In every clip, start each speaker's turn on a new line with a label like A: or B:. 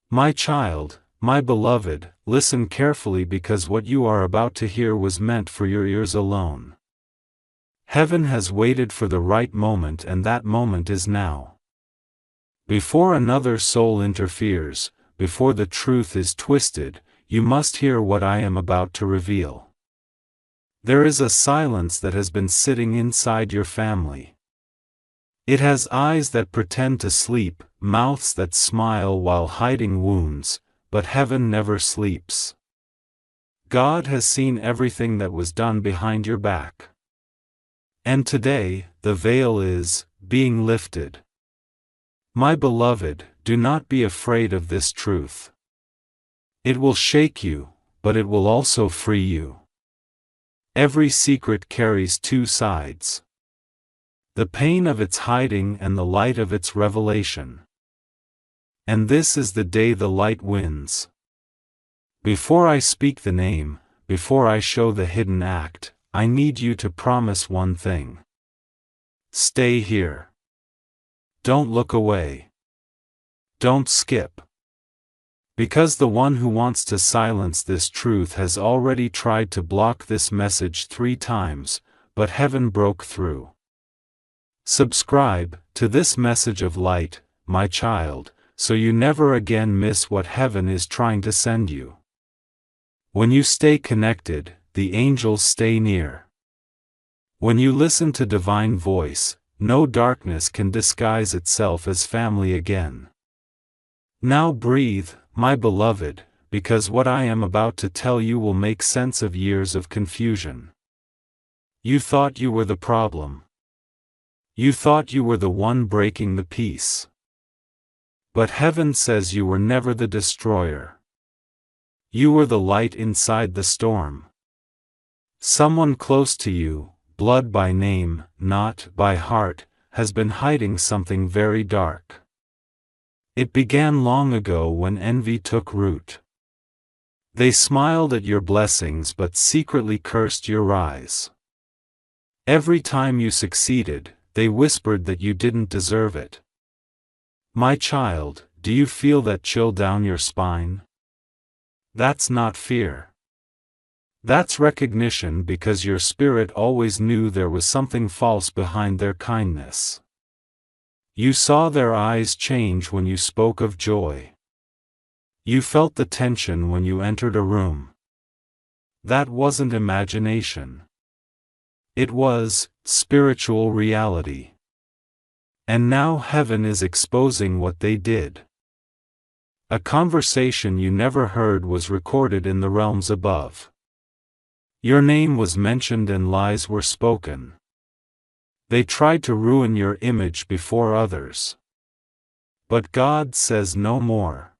A: My child, my beloved, listen carefully because what you are about to hear was meant for your ears alone. Heaven has waited for the right moment, and that moment is now. Before another soul interferes, before the truth is twisted, you must hear what I am about to reveal. There is a silence that has been sitting inside your family. It has eyes that pretend to sleep, mouths that smile while hiding wounds, but heaven never sleeps. God has seen everything that was done behind your back. And today, the veil is being lifted. My beloved, do not be afraid of this truth. It will shake you, but it will also free you. Every secret carries two sides: the pain of its hiding and the light of its revelation. And this is the day the light wins. Before I speak the name, before I show the hidden act, I need you to promise one thing. Stay here. Don't look away. Don't skip. Because the one who wants to silence this truth has already tried to block this message 3 times, but heaven broke through. Subscribe to this message of light, my child, so you never again miss what heaven is trying to send you. When you stay connected, the angels stay near. When you listen to divine voice, no darkness can disguise itself as family again. Now breathe, my beloved, because what I am about to tell you will make sense of years of confusion. You thought you were the problem. You thought you were the one breaking the peace. But heaven says you were never the destroyer. You were the light inside the storm. Someone close to you, blood by name, not by heart, has been hiding something very dark. It began long ago when envy took root. They smiled at your blessings but secretly cursed your rise. Every time you succeeded, they whispered that you didn't deserve it. My child, do you feel that chill down your spine? That's not fear. That's recognition, because your spirit always knew there was something false behind their kindness. You saw their eyes change when you spoke of joy. You felt the tension when you entered a room. That wasn't imagination. It was spiritual reality. And now heaven is exposing what they did. A conversation you never heard was recorded in the realms above. Your name was mentioned and lies were spoken. They tried to ruin your image before others. But God says no more.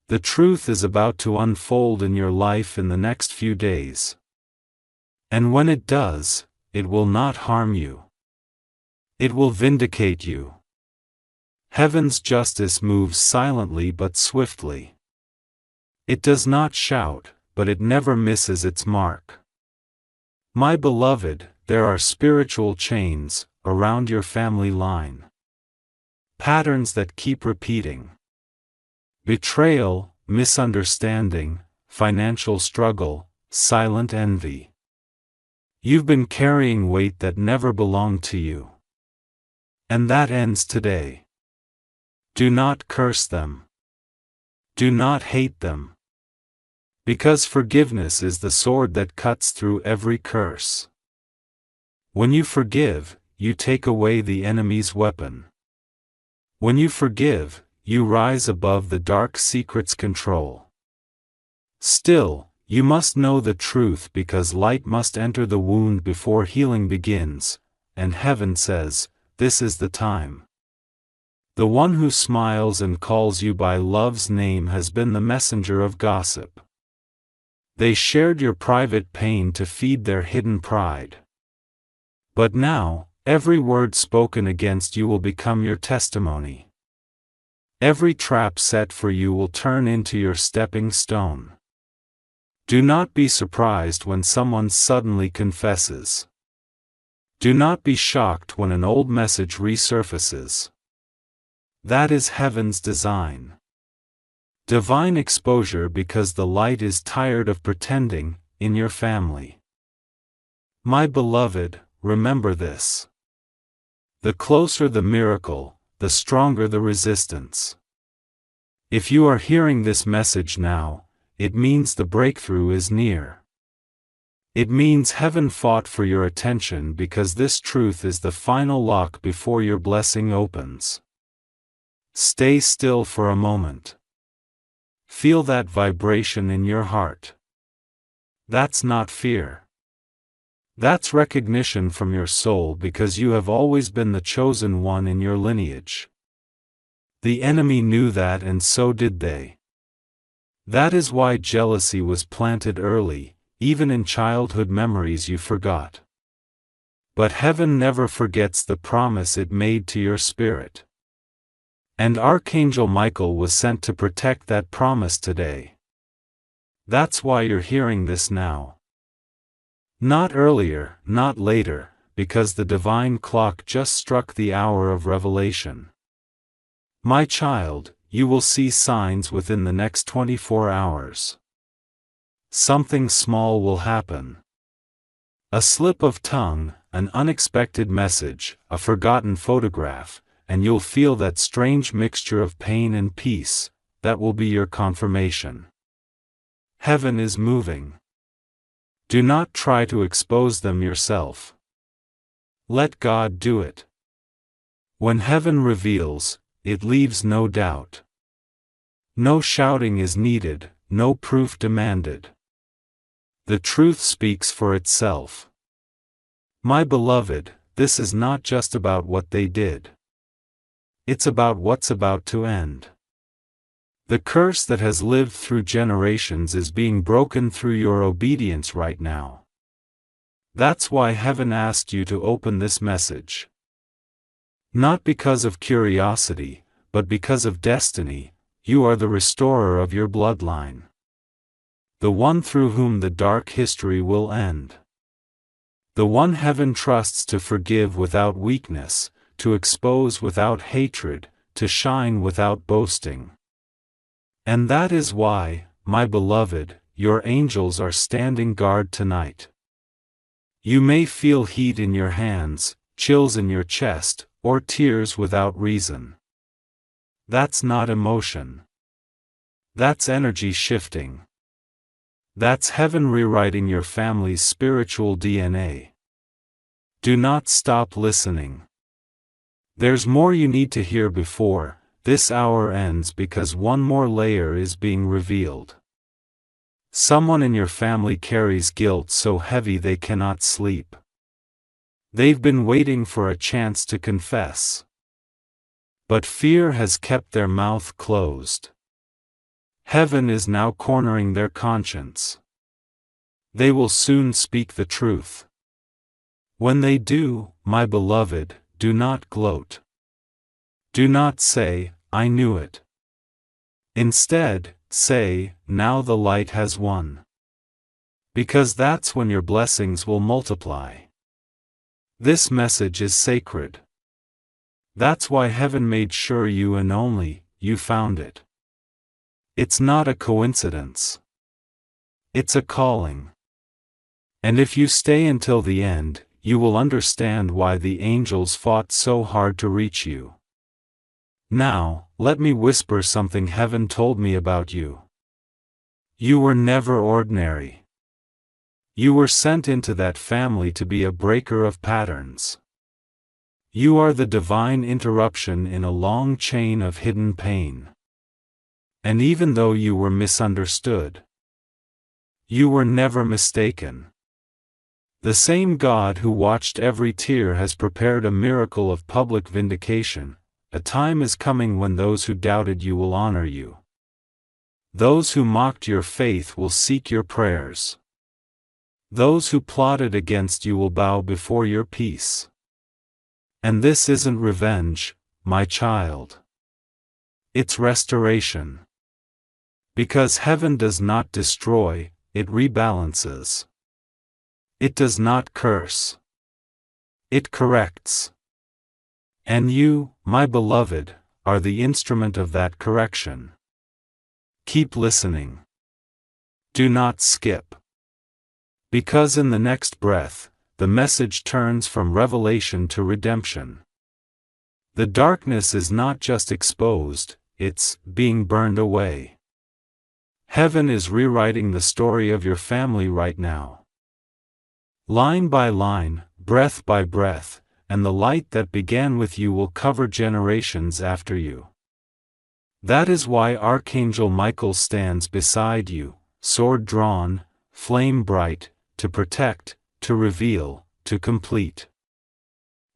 A: The truth is about to unfold in your life in the next few days. And when it does, it will not harm you. It will vindicate you. Heaven's justice moves silently but swiftly. It does not shout, but it never misses its mark. My beloved, there are spiritual chains around your family line. Patterns that keep repeating. Betrayal, misunderstanding, financial struggle, silent envy. You've been carrying weight that never belonged to you. And that ends today. Do not curse them. Do not hate them. Because forgiveness is the sword that cuts through every curse. When you forgive, you take away the enemy's weapon. When you forgive, you rise above the dark secret's control. Still, you must know the truth, because light must enter the wound before healing begins, and heaven says, this is the time. The one who smiles and calls you by love's name has been the messenger of gossip. They shared your private pain to feed their hidden pride. But now, every word spoken against you will become your testimony. Every trap set for you will turn into your stepping stone. Do not be surprised when someone suddenly confesses. Do not be shocked when an old message resurfaces. That is heaven's design. Divine exposure because the light is tired of pretending, in your family. My beloved, remember this. The closer the miracle, the stronger the resistance. If you are hearing this message now, it means the breakthrough is near. It means heaven fought for your attention because this truth is the final lock before your blessing opens. Stay still for a moment. Feel that vibration in your heart. That's not fear. That's recognition from your soul because you have always been the chosen one in your lineage. The enemy knew that and so did they. That is why jealousy was planted early, even in childhood memories you forgot. But heaven never forgets the promise it made to your spirit. And Archangel Michael was sent to protect that promise today. That's why you're hearing this now. Not earlier, not later, because the divine clock just struck the hour of revelation. My child, you will see signs within the next 24 hours. Something small will happen. A slip of tongue, an unexpected message, a forgotten photograph, and you'll feel that strange mixture of pain and peace. That will be your confirmation. Heaven is moving. Do not try to expose them yourself. Let God do it. When heaven reveals, it leaves no doubt. No shouting is needed, no proof demanded. The truth speaks for itself. My beloved, this is not just about what they did. It's about what's about to end. The curse that has lived through generations is being broken through your obedience right now. That's why heaven asked you to open this message. Not because of curiosity, but because of destiny. You are the restorer of your bloodline. The one through whom the dark history will end. The one heaven trusts to forgive without weakness, to expose without hatred, to shine without boasting. And that is why, my beloved, your angels are standing guard tonight. You may feel heat in your hands, chills in your chest, or tears without reason. That's not emotion. That's energy shifting. That's heaven rewriting your family's spiritual DNA. Do not stop listening. There's more you need to hear before this hour ends because one more layer is being revealed. Someone in your family carries guilt so heavy they cannot sleep. They've been waiting for a chance to confess. But fear has kept their mouth closed. Heaven is now cornering their conscience. They will soon speak the truth. When they do, my beloved, do not gloat. Do not say, I knew it. Instead, say, now the light has won. Because that's when your blessings will multiply. This message is sacred. That's why heaven made sure you and only you found it. It's not a coincidence. It's a calling. And if you stay until the end, you will understand why the angels fought so hard to reach you. Now, let me whisper something heaven told me about you. You were never ordinary. You were sent into that family to be a breaker of patterns. You are the divine interruption in a long chain of hidden pain. And even though you were misunderstood, you were never mistaken. The same God who watched every tear has prepared a miracle of public vindication. A time is coming when those who doubted you will honor you. Those who mocked your faith will seek your prayers. Those who plotted against you will bow before your peace. And this isn't revenge, my child. It's restoration. Because heaven does not destroy, it rebalances. It does not curse. It corrects. And you, my beloved, are the instrument of that correction. Keep listening. Do not skip. Because in the next breath, the message turns from revelation to redemption. The darkness is not just exposed, it's being burned away. Heaven is rewriting the story of your family right now. Line by line, breath by breath, and the light that began with you will cover generations after you. That is why Archangel Michael stands beside you, sword drawn, flame bright, to protect, to reveal, to complete.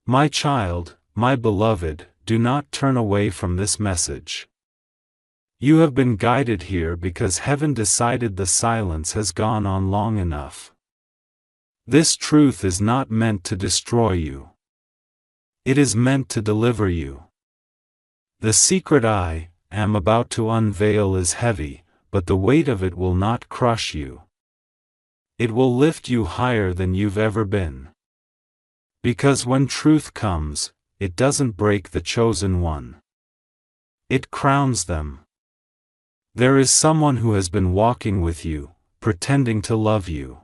A: My child, my beloved, do not turn away from this message. You have been guided here because heaven decided the silence has gone on long enough. This truth is not meant to destroy you. It is meant to deliver you. The secret I am about to unveil is heavy, but the weight of it will not crush you. It will lift you higher than you've ever been. Because when truth comes, it doesn't break the chosen one. It crowns them. There is someone who has been walking with you, pretending to love you.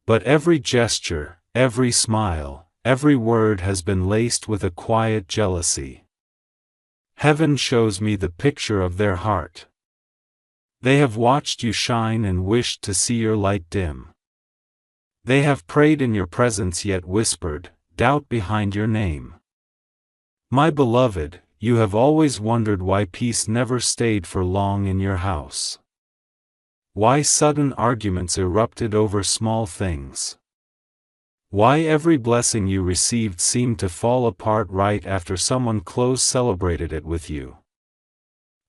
A: But every gesture, every smile, every word has been laced with a quiet jealousy. Heaven shows me the picture of their heart. They have watched you shine and wished to see your light dim. They have prayed in your presence yet whispered doubt behind your name. My beloved, you have always wondered why peace never stayed for long in your house. Why sudden arguments erupted over small things. Why every blessing you received seemed to fall apart right after someone close celebrated it with you.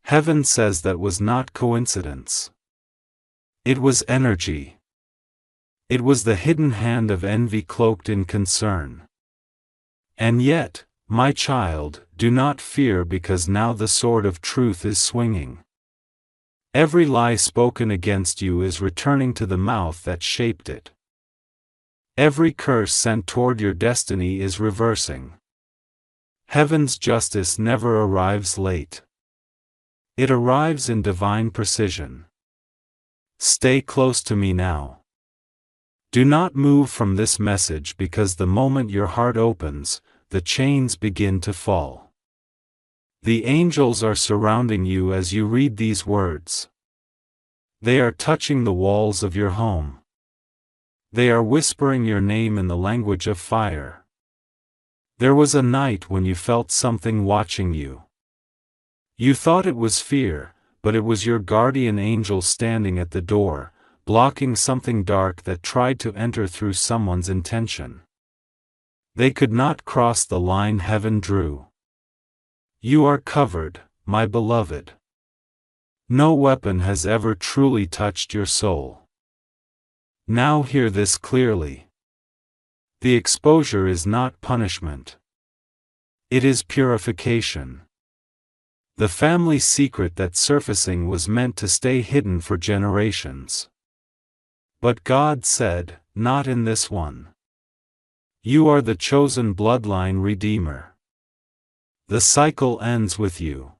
A: Heaven says that was not coincidence. It was energy. It was the hidden hand of envy cloaked in concern. And yet, my child, do not fear because now the sword of truth is swinging. Every lie spoken against you is returning to the mouth that shaped it. Every curse sent toward your destiny is reversing. Heaven's justice never arrives late. It arrives in divine precision. Stay close to me now. Do not move from this message because the moment your heart opens, the chains begin to fall. The angels are surrounding you as you read these words. They are touching the walls of your home. They are whispering your name in the language of fire. There was a night when you felt something watching you. You thought it was fear, but it was your guardian angel standing at the door, blocking something dark that tried to enter through someone's intention. They could not cross the line heaven drew. You are covered, my beloved. No weapon has ever truly touched your soul. Now hear this clearly. The exposure is not punishment. It is purification. The family secret that's surfacing was meant to stay hidden for generations. But God said, not in this one. You are the chosen bloodline redeemer. The cycle ends with you.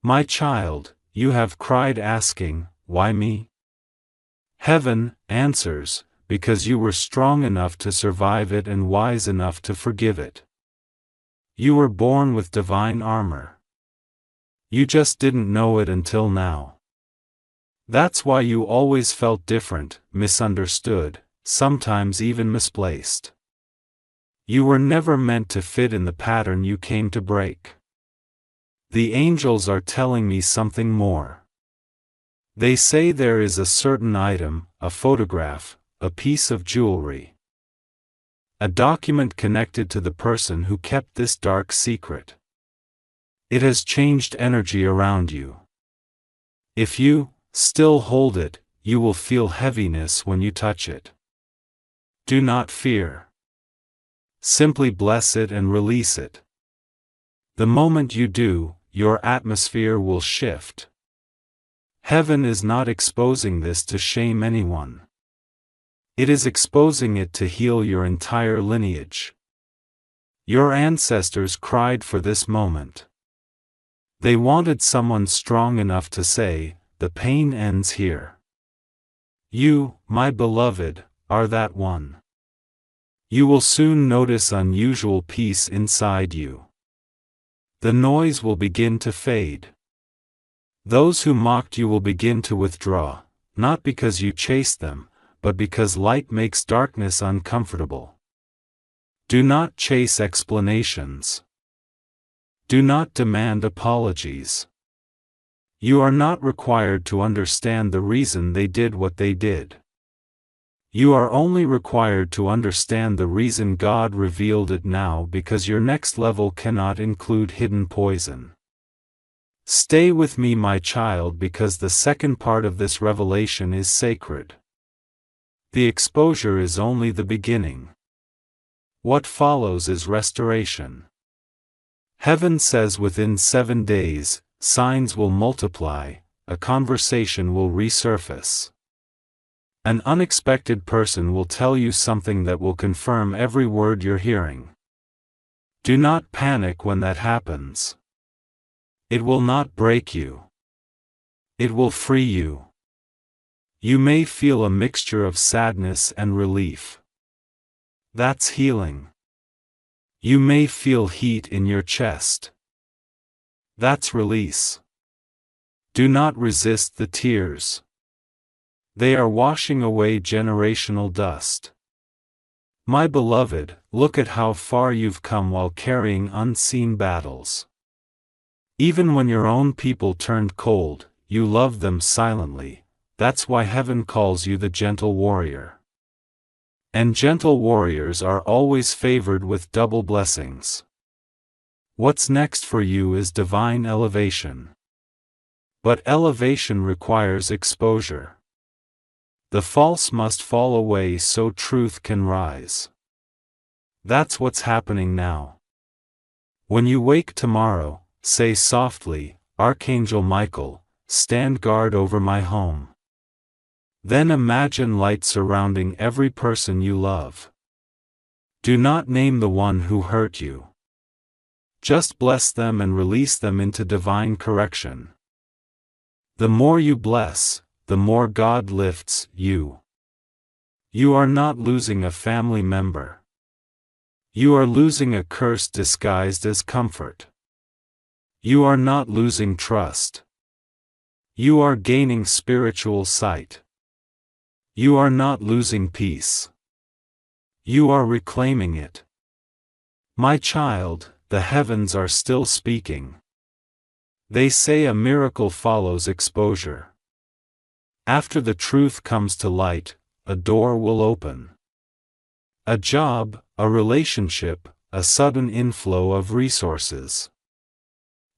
A: My child, you have cried asking, why me? Heaven answers, because you were strong enough to survive it and wise enough to forgive it. You were born with divine armor. You just didn't know it until now. That's why you always felt different, misunderstood, sometimes even misplaced. You were never meant to fit in the pattern you came to break. The angels are telling me something more. They say there is a certain item, a photograph, a piece of jewelry. A document connected to the person who kept this dark secret. It has changed energy around you. If you still hold it, you will feel heaviness when you touch it. Do not fear. Simply bless it and release it. The moment you do, your atmosphere will shift. Heaven is not exposing this to shame anyone. It is exposing it to heal your entire lineage. Your ancestors cried for this moment. They wanted someone strong enough to say, "The pain ends here." You, my beloved, are that one. You will soon notice unusual peace inside you. The noise will begin to fade. Those who mocked you will begin to withdraw, not because you chased them, but because light makes darkness uncomfortable. Do not chase explanations. Do not demand apologies. You are not required to understand the reason they did what they did. You are only required to understand the reason God revealed it now, because your next level cannot include hidden poison. Stay with me, my child, because the second part of this revelation is sacred. The exposure is only the beginning. What follows is restoration. Heaven says within 7 days, signs will multiply, a conversation will resurface. An unexpected person will tell you something that will confirm every word you're hearing. Do not panic when that happens. It will not break you. It will free you. You may feel a mixture of sadness and relief. That's healing. You may feel heat in your chest. That's release. Do not resist the tears. They are washing away generational dust. My beloved, look at how far you've come while carrying unseen battles. Even when your own people turned cold, you loved them silently. That's why heaven calls you the gentle warrior. And gentle warriors are always favored with double blessings. What's next for you is divine elevation. But elevation requires exposure. The false must fall away so truth can rise. That's what's happening now. When you wake tomorrow, say softly, "Archangel Michael, stand guard over my home." Then imagine light surrounding every person you love. Do not name the one who hurt you. Just bless them and release them into divine correction. The more you bless, the more God lifts you. You are not losing a family member. You are losing a curse disguised as comfort. You are not losing trust. You are gaining spiritual sight. You are not losing peace. You are reclaiming it. My child, the heavens are still speaking. They say a miracle follows exposure. After the truth comes to light, a door will open. A job, a relationship, a sudden inflow of resources.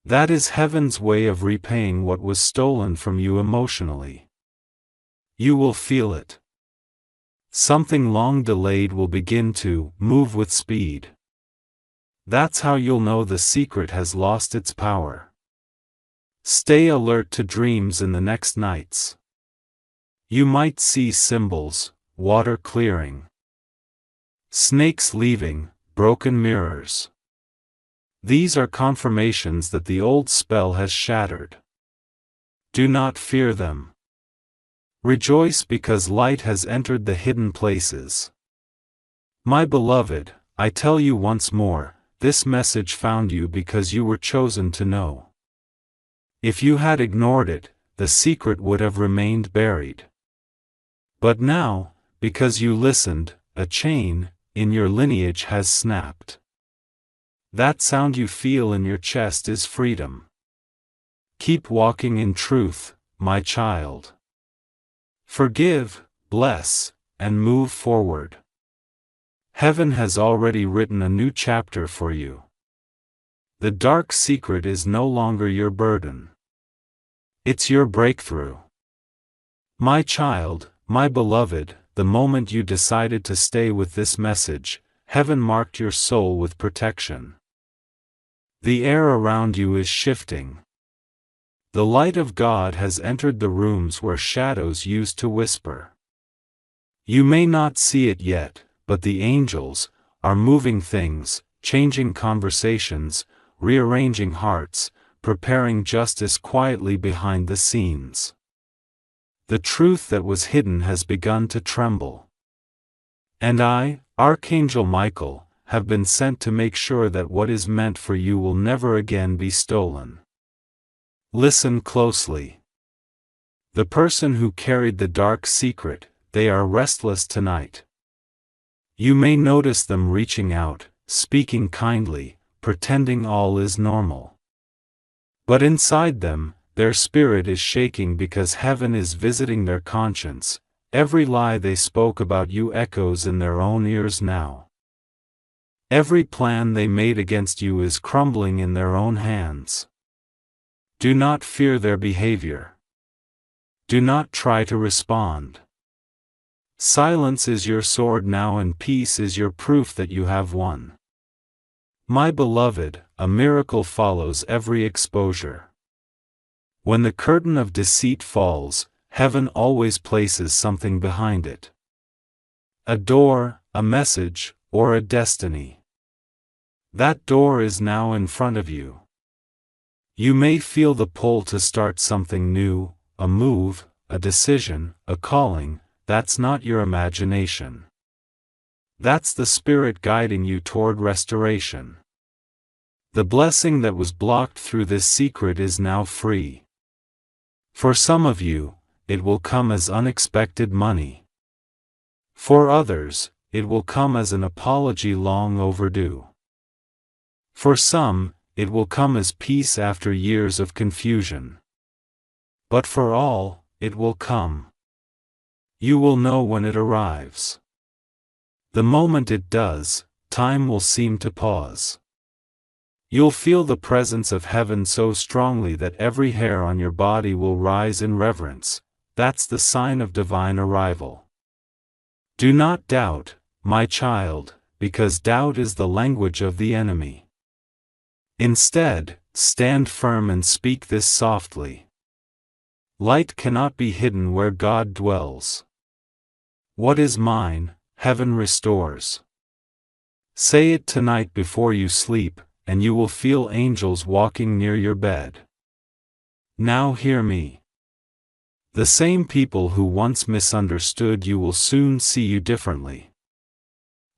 A: That is heaven's way of repaying what was stolen from you emotionally. You will feel it. Something long delayed will begin to move with speed. That's how you'll know the secret has lost its power. Stay alert to dreams in the next nights. You might see symbols, water clearing, snakes leaving, broken mirrors. These are confirmations that the old spell has shattered. Do not fear them. Rejoice because light has entered the hidden places. My beloved, I tell you once more, this message found you because you were chosen to know. If you had ignored it, the secret would have remained buried. But now, because you listened, a chain in your lineage has snapped. That sound you feel in your chest is freedom. Keep walking in truth, my child. Forgive, bless, and move forward. Heaven has already written a new chapter for you. The dark secret is no longer your burden. It's your breakthrough. My child, my beloved, the moment you decided to stay with this message, heaven marked your soul with protection. The air around you is shifting. The light of God has entered the rooms where shadows used to whisper. You may not see it yet, but the angels are moving things, changing conversations, rearranging hearts, preparing justice quietly behind the scenes. The truth that was hidden has begun to tremble. And I, Archangel Michael, have been sent to make sure that what is meant for you will never again be stolen. Listen closely. The person who carried the dark secret, they are restless tonight. You may notice them reaching out, speaking kindly, pretending all is normal. But inside them, their spirit is shaking because heaven is visiting their conscience. Every lie they spoke about you echoes in their own ears now. Every plan they made against you is crumbling in their own hands. Do not fear their behavior. Do not try to respond. Silence is your sword now, and peace is your proof that you have won. My beloved, a miracle follows every exposure. When the curtain of deceit falls, heaven always places something behind it. A door, a message, or a destiny. That door is now in front of you. You may feel the pull to start something new, a move, a decision, a calling. That's not your imagination. That's the Spirit guiding you toward restoration. The blessing that was blocked through this secret is now free. For some of you, it will come as unexpected money. For others, it will come as an apology long overdue. For some, it will come as peace after years of confusion. But for all, it will come. You will know when it arrives. The moment it does, time will seem to pause. You'll feel the presence of heaven so strongly that every hair on your body will rise in reverence. That's the sign of divine arrival. Do not doubt, my child, because doubt is the language of the enemy. Instead, stand firm and speak this softly. Light cannot be hidden where God dwells. What is mine, heaven restores. Say it tonight before you sleep, and you will feel angels walking near your bed. Now hear me. The same people who once misunderstood you will soon see you differently.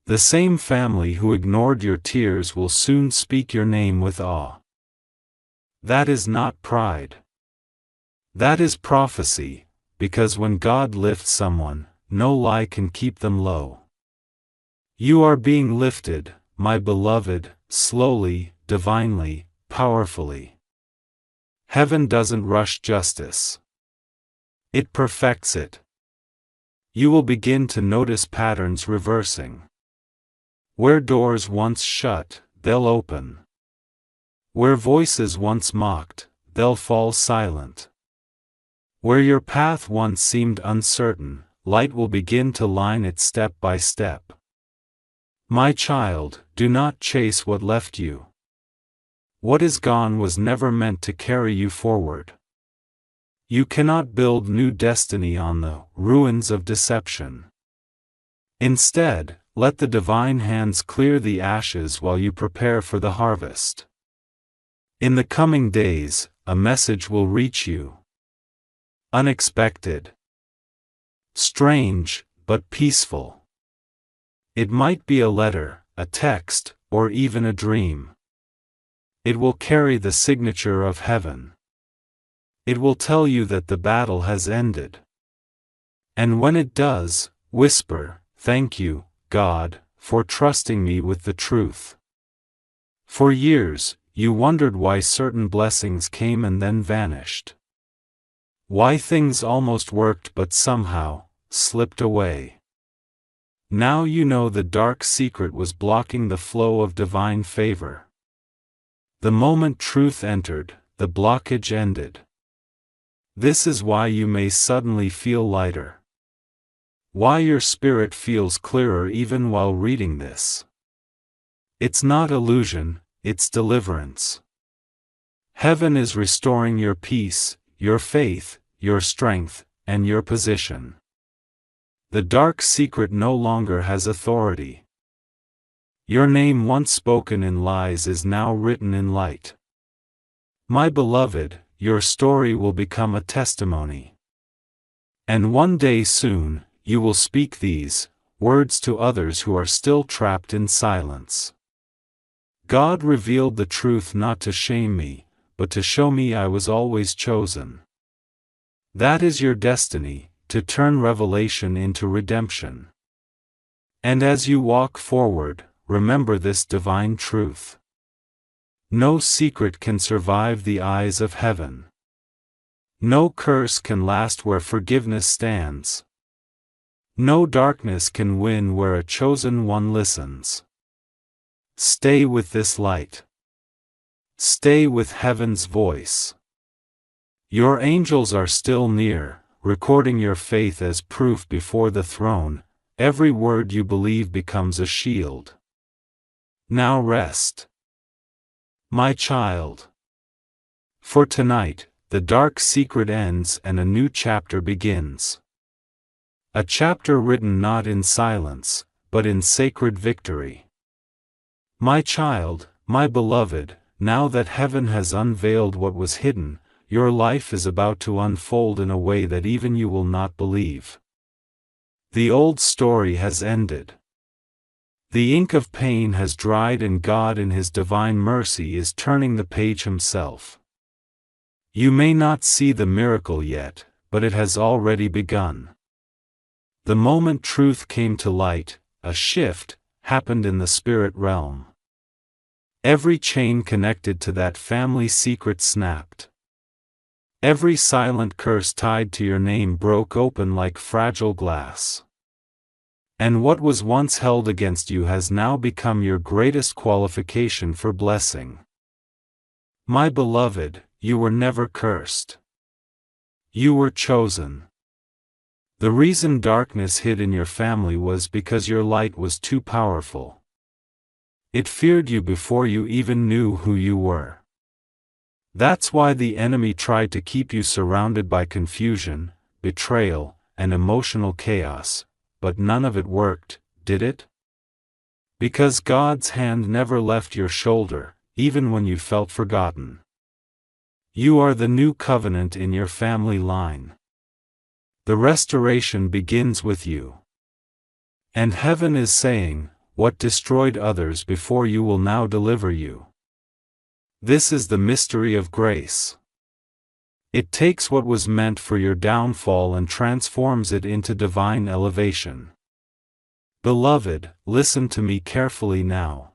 A: The same family who ignored your tears will soon speak your name with awe. That is not pride. That is prophecy, because when God lifts someone, no lie can keep them low. You are being lifted, my beloved, slowly, divinely, powerfully. Heaven doesn't rush justice. It perfects it. You will begin to notice patterns reversing. Where doors once shut, they'll open. Where voices once mocked, they'll fall silent. Where your path once seemed uncertain, light will begin to line it step by step. My child, do not chase what left you. What is gone was never meant to carry you forward. You cannot build new destiny on the ruins of deception. Instead, let the divine hands clear the ashes while you prepare for the harvest. In the coming days, a message will reach you. Unexpected. Strange, but peaceful. It might be a letter, a text, or even a dream. It will carry the signature of heaven. It will tell you that the battle has ended. And when it does, whisper, "Thank you, God, for trusting me with the truth." For years, you wondered why certain blessings came and then vanished. Why things almost worked but somehow slipped away. Now you know the dark secret was blocking the flow of divine favor. The moment truth entered, the blockage ended. This is why you may suddenly feel lighter. Why your spirit feels clearer even while reading this. It's not illusion, it's deliverance. Heaven is restoring your peace, your faith, your strength, and your position. The dark secret no longer has authority. Your name once spoken in lies is now written in light. My beloved, your story will become a testimony. And one day soon, you will speak these words to others who are still trapped in silence. God revealed the truth not to shame me, but to show me I was always chosen. That is your destiny, to turn revelation into redemption. And as you walk forward, remember this divine truth. No secret can survive the eyes of heaven. No curse can last where forgiveness stands. No darkness can win where a chosen one listens. Stay with this light. Stay with heaven's voice. Your angels are still near, recording your faith as proof before the throne. Every word you believe becomes a shield. Now rest, my child. For tonight, the dark secret ends and a new chapter begins. A chapter written not in silence, but in sacred victory. My child, my beloved, now that heaven has unveiled what was hidden, your life is about to unfold in a way that even you will not believe. The old story has ended. The ink of pain has dried and God in His divine mercy is turning the page Himself. You may not see the miracle yet, but it has already begun. The moment truth came to light, a shift happened in the spirit realm. Every chain connected to that family secret snapped. Every silent curse tied to your name broke open like fragile glass. And what was once held against you has now become your greatest qualification for blessing. My beloved, you were never cursed. You were chosen. The reason darkness hid in your family was because your light was too powerful. It feared you before you even knew who you were. That's why the enemy tried to keep you surrounded by confusion, betrayal, and emotional chaos, but none of it worked, did it? Because God's hand never left your shoulder, even when you felt forgotten. You are the new covenant in your family line. The restoration begins with you. And heaven is saying, what destroyed others before you will now deliver you. This is the mystery of grace. It takes what was meant for your downfall and transforms it into divine elevation. Beloved, listen to me carefully now.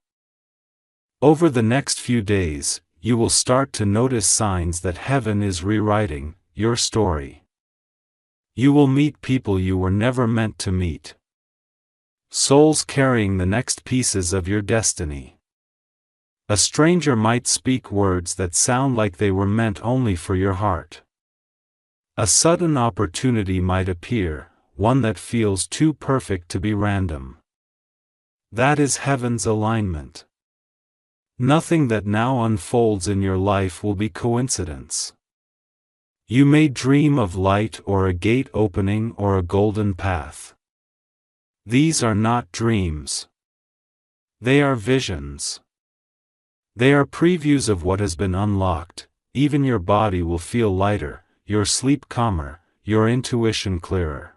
A: Over the next few days, you will start to notice signs that heaven is rewriting your story. You will meet people you were never meant to meet. Souls carrying the next pieces of your destiny. A stranger might speak words that sound like they were meant only for your heart. A sudden opportunity might appear, one that feels too perfect to be random. That is heaven's alignment. Nothing that now unfolds in your life will be coincidence. You may dream of light or a gate opening or a golden path. These are not dreams. They are visions. They are previews of what has been unlocked. Even your body will feel lighter, your sleep calmer, your intuition clearer.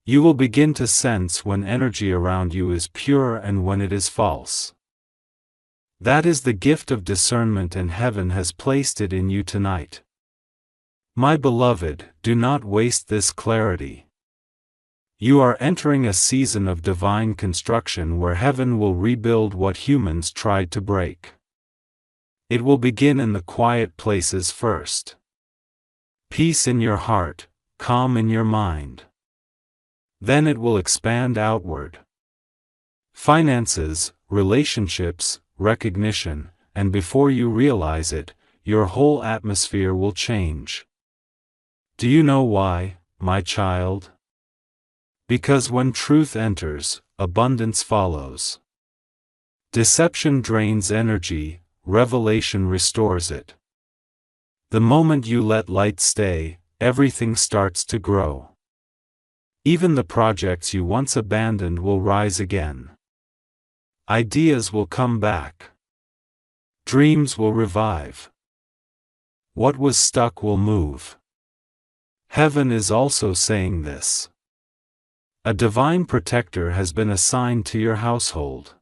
A: You will begin to sense when energy around you is pure and when it is false. That is the gift of discernment, and heaven has placed it in you tonight. My beloved, do not waste this clarity. You are entering a season of divine construction where heaven will rebuild what humans tried to break. It will begin in the quiet places first. Peace in your heart, calm in your mind. Then it will expand outward. Finances, relationships, recognition, and before you realize it, your whole atmosphere will change. Do you know why, my child? Because when truth enters, abundance follows. Deception drains energy, revelation restores it. The moment you let light stay, everything starts to grow. Even the projects you once abandoned will rise again. Ideas will come back. Dreams will revive. What was stuck will move. Heaven is also saying this. A divine protector has been assigned to your household.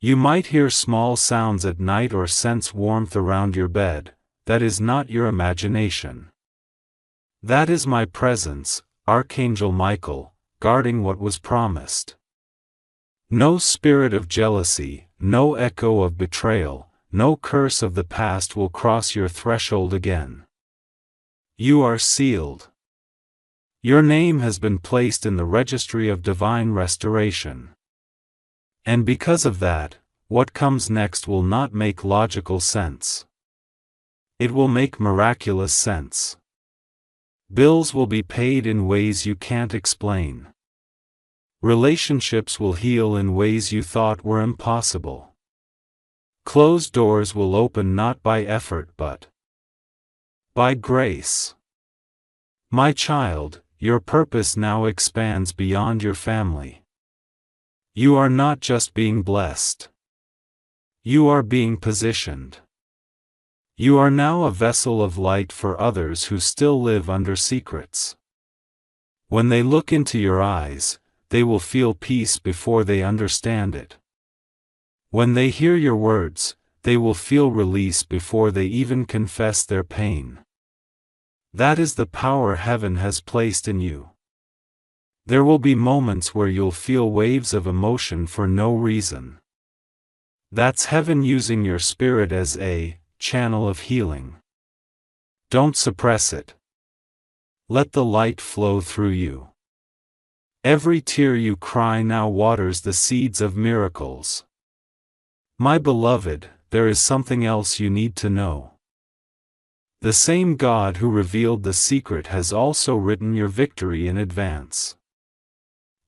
A: You might hear small sounds at night or sense warmth around your bed. That is not your imagination. That is my presence, Archangel Michael, guarding what was promised. No spirit of jealousy, no echo of betrayal, no curse of the past will cross your threshold again. You are sealed. Your name has been placed in the registry of divine restoration. And because of that, what comes next will not make logical sense. It will make miraculous sense. Bills will be paid in ways you can't explain. Relationships will heal in ways you thought were impossible. Closed doors will open not by effort but by grace. My child, your purpose now expands beyond your family. You are not just being blessed. You are being positioned. You are now a vessel of light for others who still live under secrets. When they look into your eyes, they will feel peace before they understand it. When they hear your words, they will feel release before they even confess their pain. That is the power heaven has placed in you. There will be moments where you'll feel waves of emotion for no reason. That's heaven using your spirit as a channel of healing. Don't suppress it. Let the light flow through you. Every tear you cry now waters the seeds of miracles. My beloved, there is something else you need to know. The same God who revealed the secret has also written your victory in advance.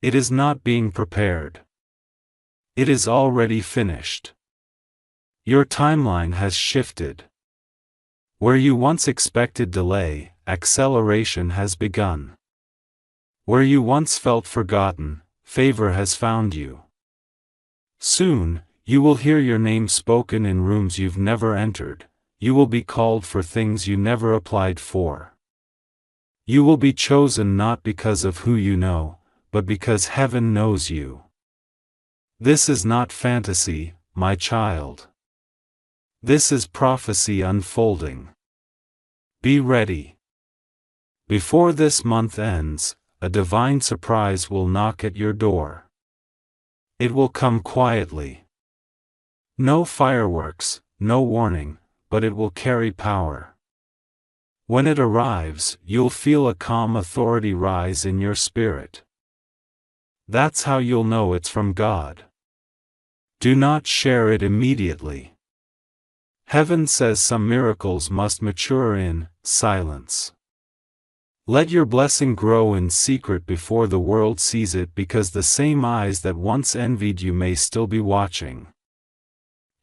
A: It is not being prepared. It is already finished. Your timeline has shifted. Where you once expected delay, acceleration has begun. Where you once felt forgotten, favor has found you. Soon, you will hear your name spoken in rooms you've never entered. You will be called for things you never applied for. You will be chosen not because of who you know, but because heaven knows you. This is not fantasy, my child. This is prophecy unfolding. Be ready. Before this month ends, a divine surprise will knock at your door. It will come quietly. No fireworks, no warning, but it will carry power. When it arrives, you'll feel a calm authority rise in your spirit. That's how you'll know it's from God. Do not share it immediately. Heaven says some miracles must mature in silence. Let your blessing grow in secret before the world sees it, because the same eyes that once envied you may still be watching.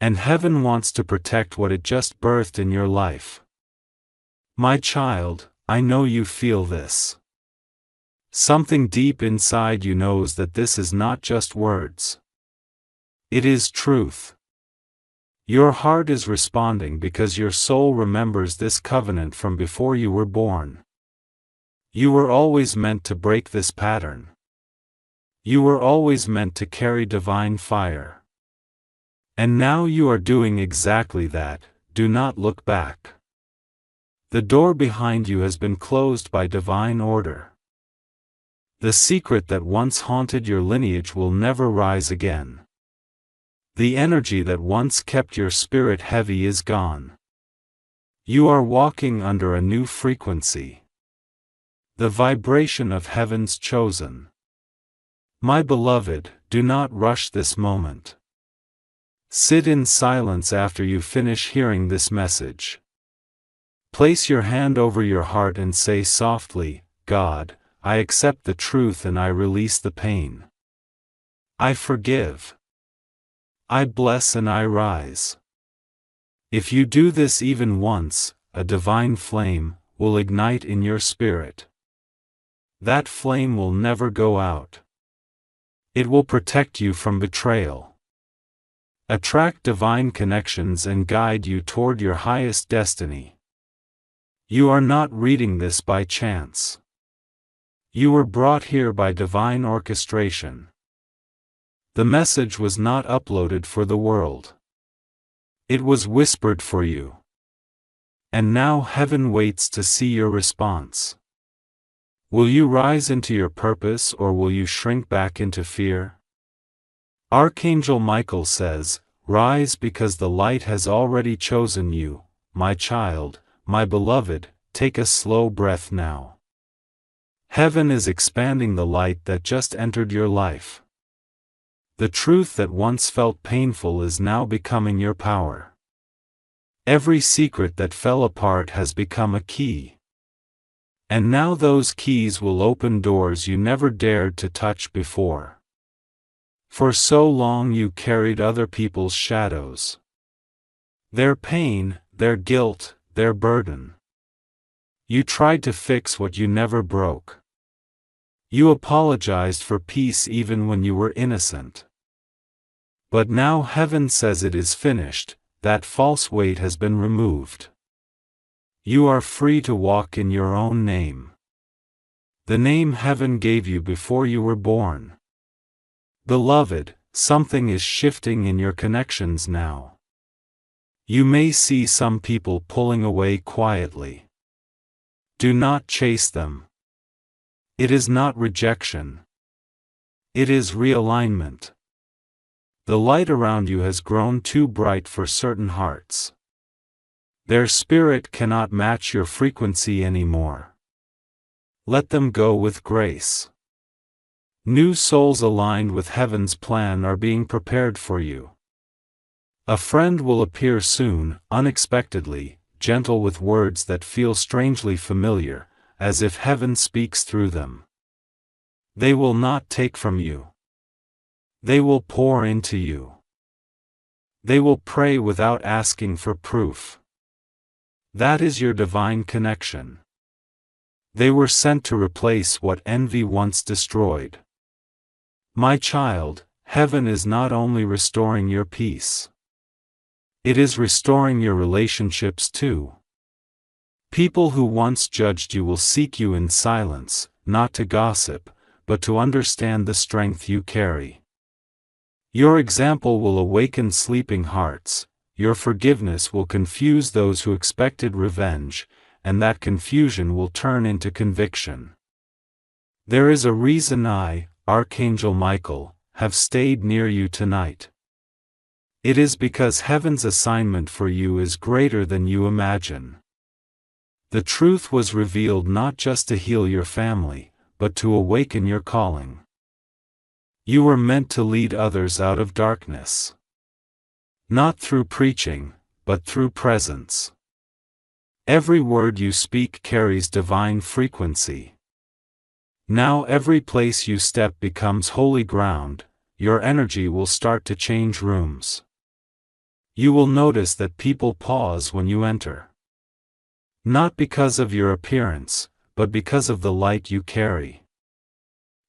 A: And heaven wants to protect what it just birthed in your life. My child, I know you feel this. Something deep inside you knows that this is not just words. It is truth. Your heart is responding because your soul remembers this covenant from before you were born. You were always meant to break this pattern. You were always meant to carry divine fire. And now you are doing exactly that. Do not look back. The door behind you has been closed by divine order. The secret that once haunted your lineage will never rise again. The energy that once kept your spirit heavy is gone. You are walking under a new frequency. The vibration of heaven's chosen. My beloved, do not rush this moment. Sit in silence after you finish hearing this message. Place your hand over your heart and say softly, God, I accept the truth and I release the pain. I forgive. I bless and I rise. If you do this even once, a divine flame will ignite in your spirit. That flame will never go out. It will protect you from betrayal. Attract divine connections and guide you toward your highest destiny. You are not reading this by chance. You were brought here by divine orchestration. The message was not uploaded for the world. It was whispered for you. And now heaven waits to see your response. Will you rise into your purpose or will you shrink back into fear? Archangel Michael says, "Rise because the light has already chosen you, my child, my beloved, take a slow breath now." Heaven is expanding the light that just entered your life. The truth that once felt painful is now becoming your power. Every secret that fell apart has become a key. And now those keys will open doors you never dared to touch before. For so long you carried other people's shadows. Their pain, their guilt, their burden. You tried to fix what you never broke. You apologized for peace even when you were innocent. But now heaven says it is finished, that false weight has been removed. You are free to walk in your own name. The name heaven gave you before you were born. Beloved, something is shifting in your connections now. You may see some people pulling away quietly. Do not chase them. It is not rejection. It is realignment. The light around you has grown too bright for certain hearts. Their spirit cannot match your frequency anymore. Let them go with grace. New souls aligned with heaven's plan are being prepared for you. A friend will appear soon, unexpectedly, gentle with words that feel strangely familiar, as if heaven speaks through them. They will not take from you. They will pour into you. They will pray without asking for proof. That is your divine connection. They were sent to replace what envy once destroyed. My child, heaven is not only restoring your peace. It is restoring your relationships too. People who once judged you will seek you in silence, not to gossip, but to understand the strength you carry. Your example will awaken sleeping hearts. Your forgiveness will confuse those who expected revenge, and that confusion will turn into conviction. There is a reason I, Archangel Michael, have stayed near you tonight. It is because heaven's assignment for you is greater than you imagine. The truth was revealed not just to heal your family, but to awaken your calling. You were meant to lead others out of darkness. Not through preaching, but through presence. Every word you speak carries divine frequency. Now every place you step becomes holy ground. Your energy will start to change rooms. You will notice that people pause when you enter. Not because of your appearance, but because of the light you carry.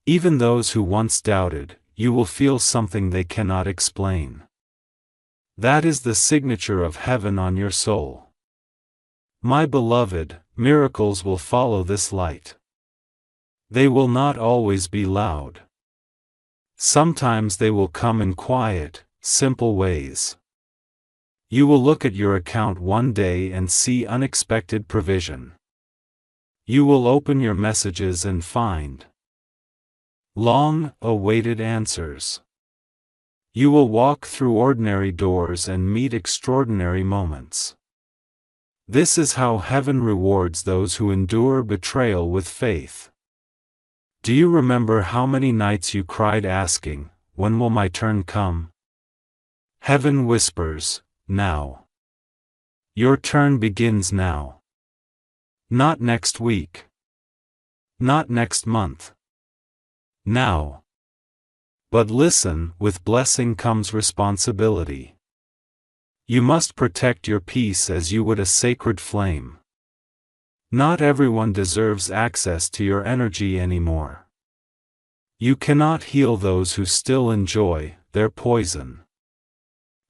A: Even those who once doubted, you will feel something they cannot explain. That is the signature of heaven on your soul. My beloved, miracles will follow this light. They will not always be loud. Sometimes they will come in quiet, simple ways. You will look at your account one day and see unexpected provision. You will open your messages and find long-awaited answers. You will walk through ordinary doors and meet extraordinary moments. This is how heaven rewards those who endure betrayal with faith. Do you remember how many nights you cried asking, "When will my turn come?" Heaven whispers, "Now." Your turn begins now. Not next week. Not next month. Now. But listen, with blessing comes responsibility. You must protect your peace as you would a sacred flame. Not everyone deserves access to your energy anymore. You cannot heal those who still enjoy their poison.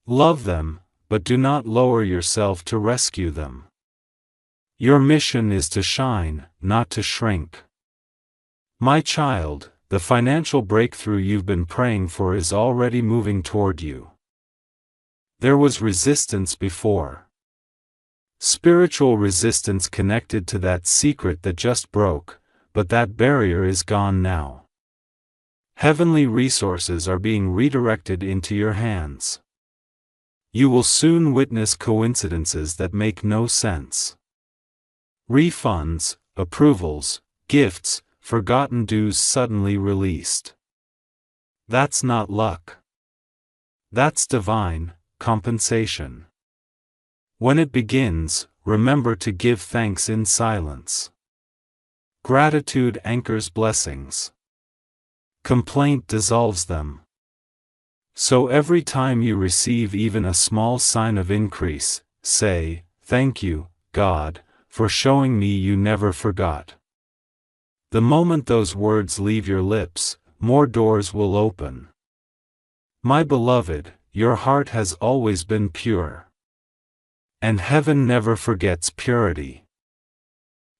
A: Love them, but do not lower yourself to rescue them. Your mission is to shine, not to shrink. My child, the financial breakthrough you've been praying for is already moving toward you. There was resistance before. Spiritual resistance connected to that secret that just broke, but that barrier is gone now. Heavenly resources are being redirected into your hands. You will soon witness coincidences that make no sense. Refunds, approvals, gifts, forgotten dues suddenly released. That's not luck. That's divine compensation. When it begins, remember to give thanks in silence. Gratitude anchors blessings. Complaint dissolves them. So every time you receive even a small sign of increase, say, "Thank you, God, for showing me you never forgot." The moment those words leave your lips, more doors will open. My beloved, your heart has always been pure. And heaven never forgets purity.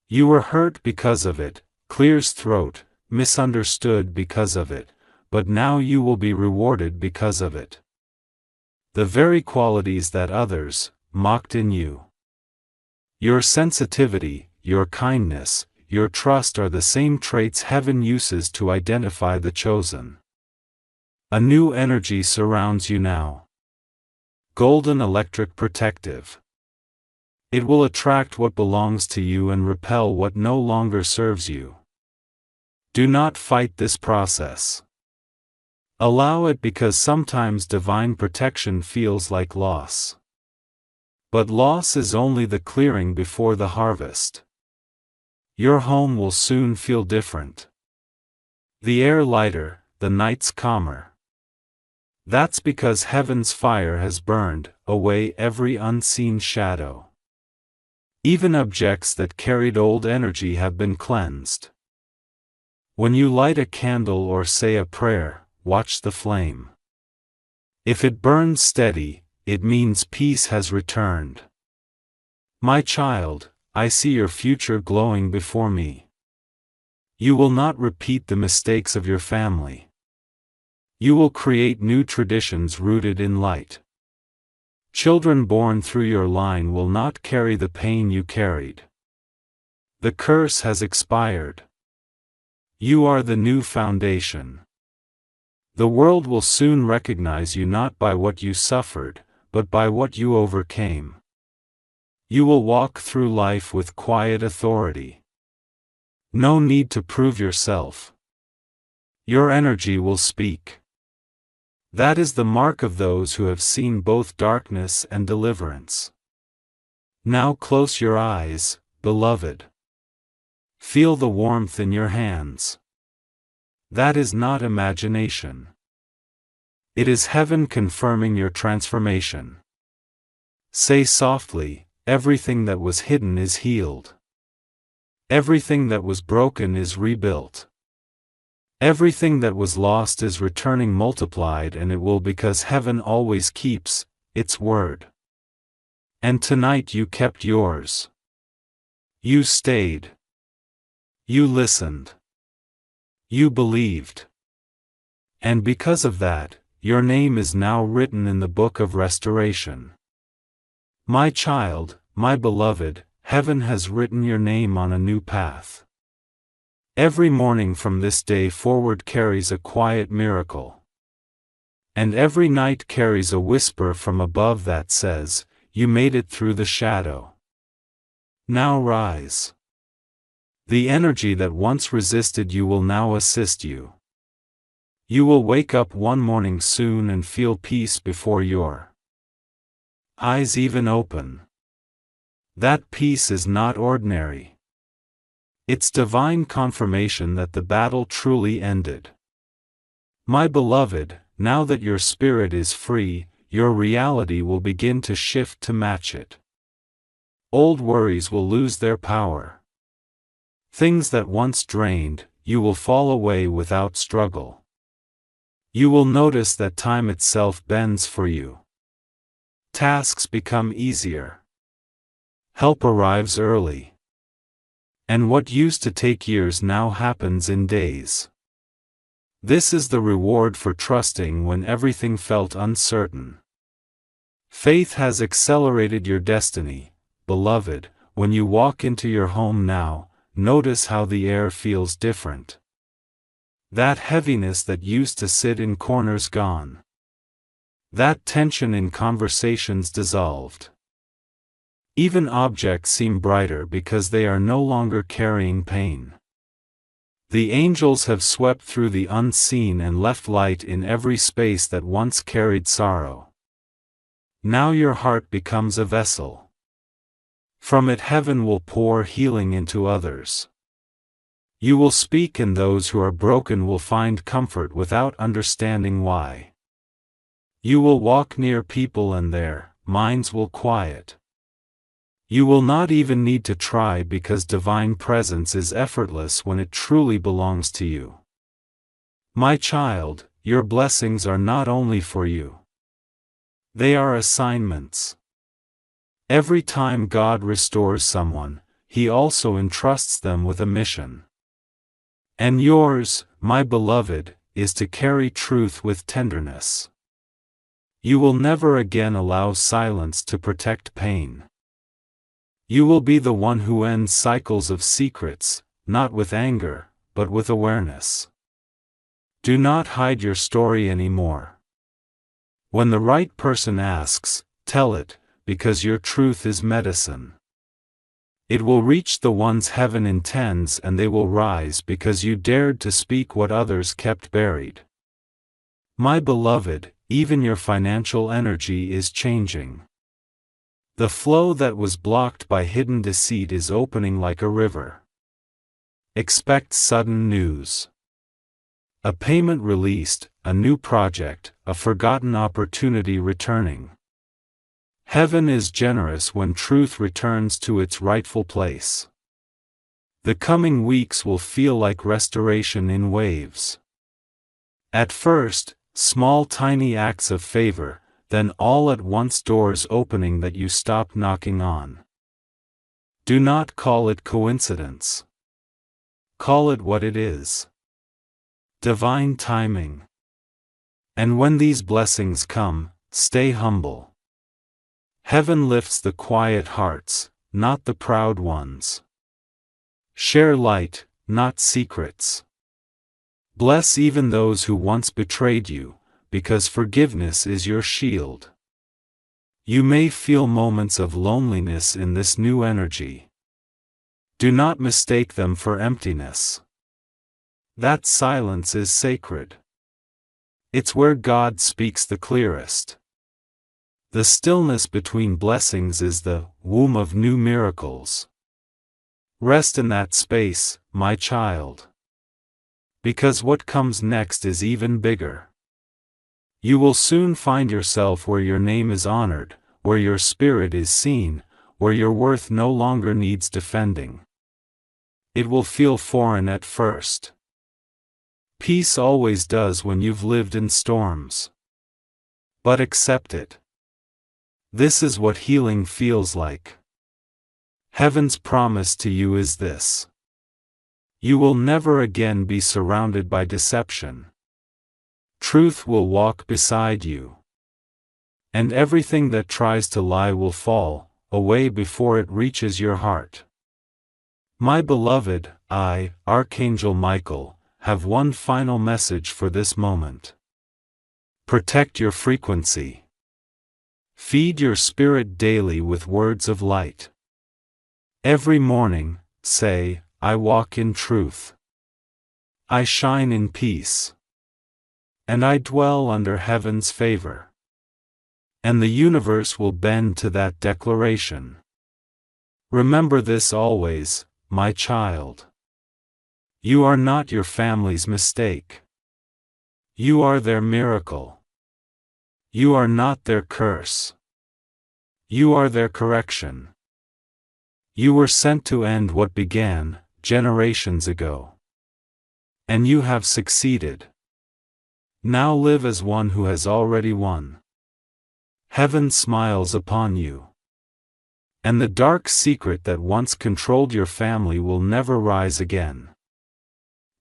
A: You were hurt because of it, clears throat, misunderstood because of it, but now you will be rewarded because of it. The very qualities that others mocked in you. Your sensitivity, your kindness, your trust are the same traits heaven uses to identify the chosen. A new energy surrounds you now. Golden electric protective. It will attract what belongs to you and repel what no longer serves you. Do not fight this process. Allow it, because sometimes divine protection feels like loss. But loss is only the clearing before the harvest. Your home will soon feel different. The air lighter, the nights calmer. That's because heaven's fire has burned away every unseen shadow. Even objects that carried old energy have been cleansed. When you light a candle or say a prayer, watch the flame. If it burns steady, it means peace has returned. My child, I see your future glowing before me. You will not repeat the mistakes of your family. You will create new traditions rooted in light. Children born through your line will not carry the pain you carried. The curse has expired. You are the new foundation. The world will soon recognize you not by what you suffered, but by what you overcame. You will walk through life with quiet authority. No need to prove yourself. Your energy will speak. That is the mark of those who have seen both darkness and deliverance. Now close your eyes, beloved. Feel the warmth in your hands. That is not imagination. It is heaven confirming your transformation. Say softly, everything that was hidden is healed. Everything that was broken is rebuilt. Everything that was lost is returning multiplied, and it will, because heaven always keeps its word. And tonight you kept yours. You stayed. You listened. You believed. And because of that, your name is now written in the book of restoration. My child, my beloved, heaven has written your name on a new path. Every morning from this day forward carries a quiet miracle. And every night carries a whisper from above that says, "You made it through the shadow. Now rise." The energy that once resisted you will now assist you. You will wake up one morning soon and feel peace before your eyes even open. That peace is not ordinary. It's divine confirmation that the battle truly ended. My beloved, now that your spirit is free, your reality will begin to shift to match it. Old worries will lose their power. Things that once drained, you will fall away without struggle. You will notice that time itself bends for you. Tasks become easier. Help arrives early. And what used to take years now happens in days. This is the reward for trusting when everything felt uncertain. Faith has accelerated your destiny, beloved. When you walk into your home now, notice how the air feels different. That heaviness that used to sit in corners gone. That tension in conversations dissolved. Even objects seem brighter because they are no longer carrying pain. The angels have swept through the unseen and left light in every space that once carried sorrow. Now your heart becomes a vessel. From it heaven will pour healing into others. You will speak and those who are broken will find comfort without understanding why. You will walk near people and their minds will quiet. You will not even need to try because divine presence is effortless when it truly belongs to you. My child, your blessings are not only for you. They are assignments. Every time God restores someone, He also entrusts them with a mission. And yours, my beloved, is to carry truth with tenderness. You will never again allow silence to protect pain. You will be the one who ends cycles of secrets, not with anger, but with awareness. Do not hide your story anymore. When the right person asks, tell it, because your truth is medicine. It will reach the ones heaven intends and they will rise because you dared to speak what others kept buried. My beloved, even your financial energy is changing. The flow that was blocked by hidden deceit is opening like a river. Expect sudden news. A payment released, a new project, a forgotten opportunity returning. Heaven is generous when truth returns to its rightful place. The coming weeks will feel like restoration in waves. At first, small tiny acts of favor, then all at once doors opening that you stop knocking on. Do not call it coincidence. Call it what it is. Divine timing. And when these blessings come, stay humble. Heaven lifts the quiet hearts, not the proud ones. Share light, not secrets. Bless even those who once betrayed you, because forgiveness is your shield. You may feel moments of loneliness in this new energy. Do not mistake them for emptiness. That silence is sacred. It's where God speaks the clearest. The stillness between blessings is the womb of new miracles. Rest in that space, my child. Because what comes next is even bigger. You will soon find yourself where your name is honored, where your spirit is seen, where your worth no longer needs defending. It will feel foreign at first. Peace always does when you've lived in storms. But accept it. This is what healing feels like. Heaven's promise to you is this. You will never again be surrounded by deception. Truth will walk beside you. And everything that tries to lie will fall away before it reaches your heart. My beloved, I, Archangel Michael, have one final message for this moment. Protect your frequency. Feed your spirit daily with words of light. Every morning, say, I walk in truth. I shine in peace. And I dwell under heaven's favor. And the universe will bend to that declaration. Remember this always, my child. You are not your family's mistake. You are their miracle. You are not their curse. You are their correction. You were sent to end what began generations ago. And you have succeeded. Now live as one who has already won. Heaven smiles upon you. And the dark secret that once controlled your family will never rise again.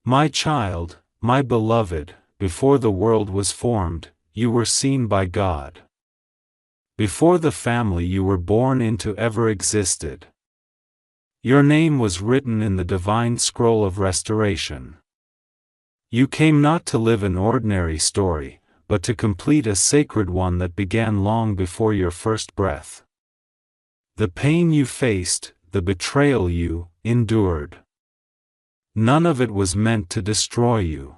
A: My child, my beloved, before the world was formed, you were seen by God. Before the family you were born into ever existed. Your name was written in the divine scroll of restoration. You came not to live an ordinary story, but to complete a sacred one that began long before your first breath. The pain you faced, the betrayal you endured. None of it was meant to destroy you.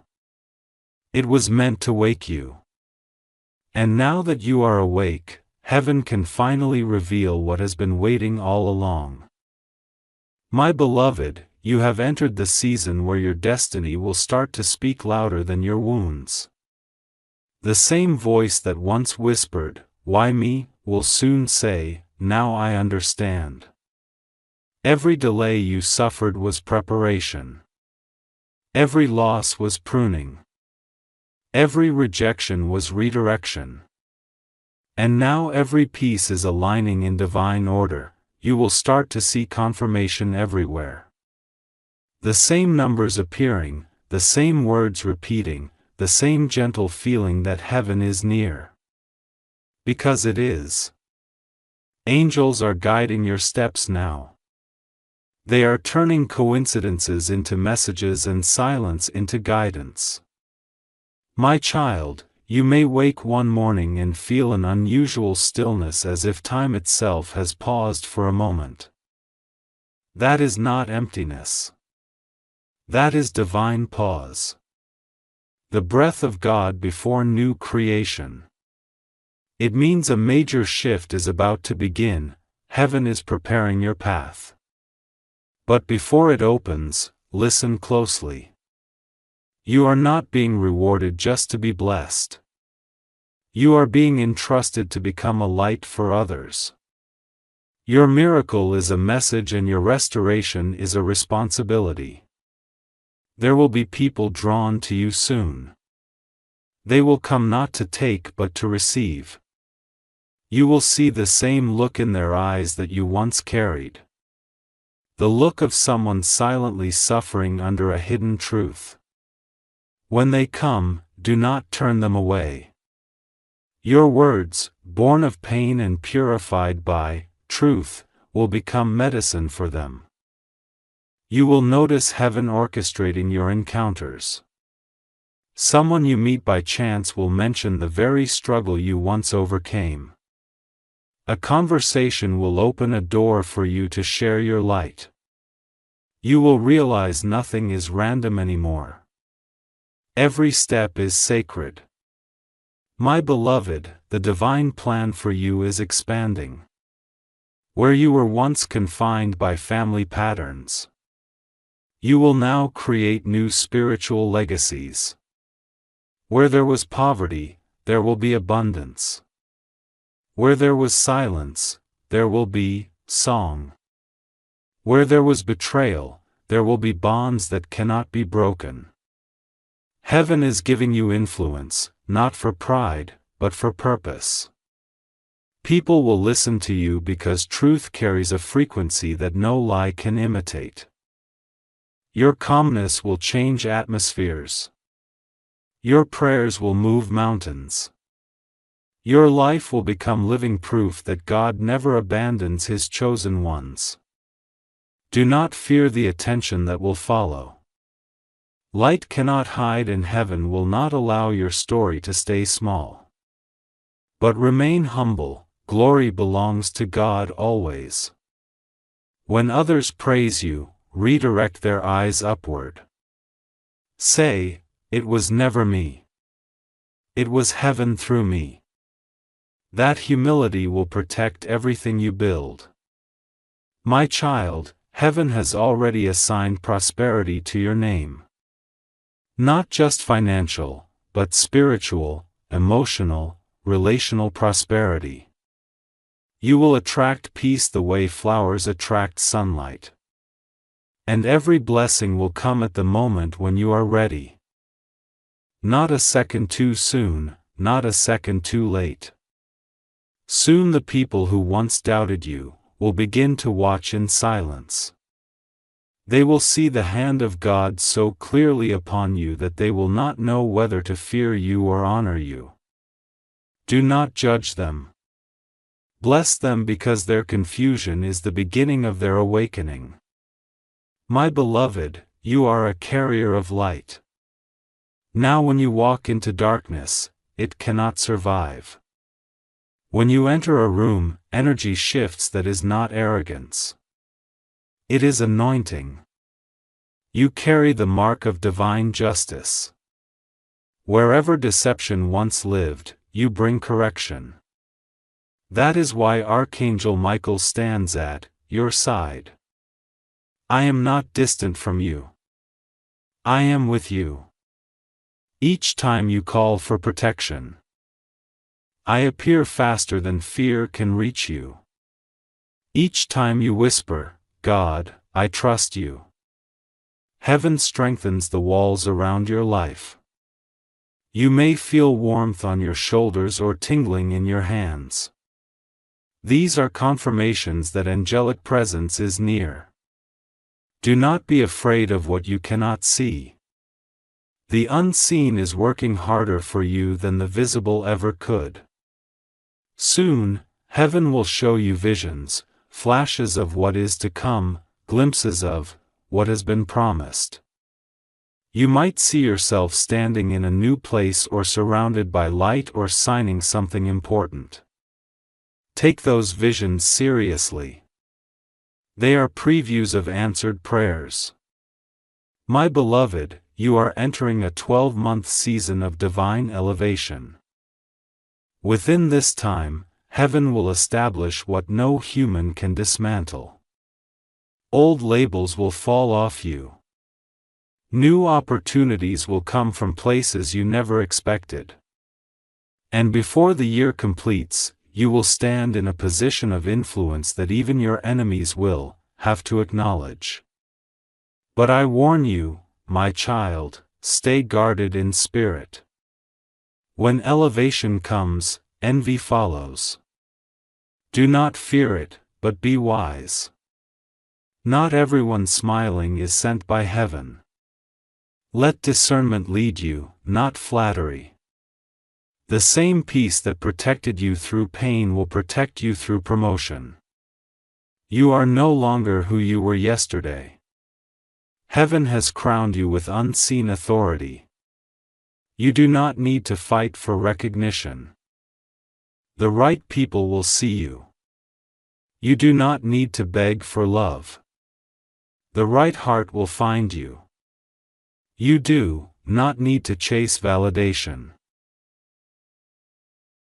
A: It was meant to wake you. And now that you are awake, heaven can finally reveal what has been waiting all along. My beloved, you have entered the season where your destiny will start to speak louder than your wounds. The same voice that once whispered, "Why me?" will soon say, "Now I understand." Every delay you suffered was preparation. Every loss was pruning. Every rejection was redirection. And now every piece is aligning in divine order. You will start to see confirmation everywhere. The same numbers appearing, the same words repeating, the same gentle feeling that heaven is near. Because it is. Angels are guiding your steps now. They are turning coincidences into messages and silence into guidance. My child, you may wake one morning and feel an unusual stillness as if time itself has paused for a moment. That is not emptiness. That is divine pause. The breath of God before new creation. It means a major shift is about to begin. Heaven is preparing your path. But before it opens, listen closely. You are not being rewarded just to be blessed. You are being entrusted to become a light for others. Your miracle is a message and your restoration is a responsibility. There will be people drawn to you soon. They will come not to take but to receive. You will see the same look in their eyes that you once carried. The look of someone silently suffering under a hidden truth. When they come, do not turn them away. Your words, born of pain and purified by truth, will become medicine for them. You will notice heaven orchestrating your encounters. Someone you meet by chance will mention the very struggle you once overcame. A conversation will open a door for you to share your light. You will realize nothing is random anymore. Every step is sacred. My beloved, the divine plan for you is expanding. Where you were once confined by family patterns, you will now create new spiritual legacies. Where there was poverty, there will be abundance. Where there was silence, there will be song. Where there was betrayal, there will be bonds that cannot be broken. Heaven is giving you influence, not for pride, but for purpose. People will listen to you because truth carries a frequency that no lie can imitate. Your calmness will change atmospheres. Your prayers will move mountains. Your life will become living proof that God never abandons His chosen ones. Do not fear the attention that will follow. Light cannot hide and heaven will not allow your story to stay small. But remain humble, glory belongs to God always. When others praise you, redirect their eyes upward. Say, "It was never me. It was heaven through me." That humility will protect everything you build. My child, heaven has already assigned prosperity to your name. Not just financial, but spiritual, emotional, relational prosperity. You will attract peace the way flowers attract sunlight. And every blessing will come at the moment when you are ready. Not a second too soon, not a second too late. Soon the people who once doubted you will begin to watch in silence. They will see the hand of God so clearly upon you that they will not know whether to fear you or honor you. Do not judge them. Bless them because their confusion is the beginning of their awakening. My beloved, you are a carrier of light. Now when you walk into darkness, it cannot survive. When you enter a room, energy shifts that is not arrogance. It is anointing. You carry the mark of divine justice. Wherever deception once lived, you bring correction. That is why Archangel Michael stands at your side. I am not distant from you. I am with you. Each time you call for protection, I appear faster than fear can reach you. Each time you whisper, God, I trust you, heaven strengthens the walls around your life. You may feel warmth on your shoulders or tingling in your hands. These are confirmations that angelic presence is near. Do not be afraid of what you cannot see. The unseen is working harder for you than the visible ever could. Soon, heaven will show you visions, flashes of what is to come, glimpses of what has been promised. You might see yourself standing in a new place or surrounded by light or signing something important. Take those visions seriously. They are previews of answered prayers. My beloved, you are entering a 12-month season of divine elevation. Within this time, heaven will establish what no human can dismantle. Old labels will fall off you. New opportunities will come from places you never expected. And before the year completes, you will stand in a position of influence that even your enemies will have to acknowledge. But I warn you, my child, stay guarded in spirit. When elevation comes, envy follows. Do not fear it, but be wise. Not everyone smiling is sent by heaven. Let discernment lead you, not flattery. The same peace that protected you through pain will protect you through promotion. You are no longer who you were yesterday. Heaven has crowned you with unseen authority. You do not need to fight for recognition. The right people will see you. You do not need to beg for love. The right heart will find you. You do not need to chase validation.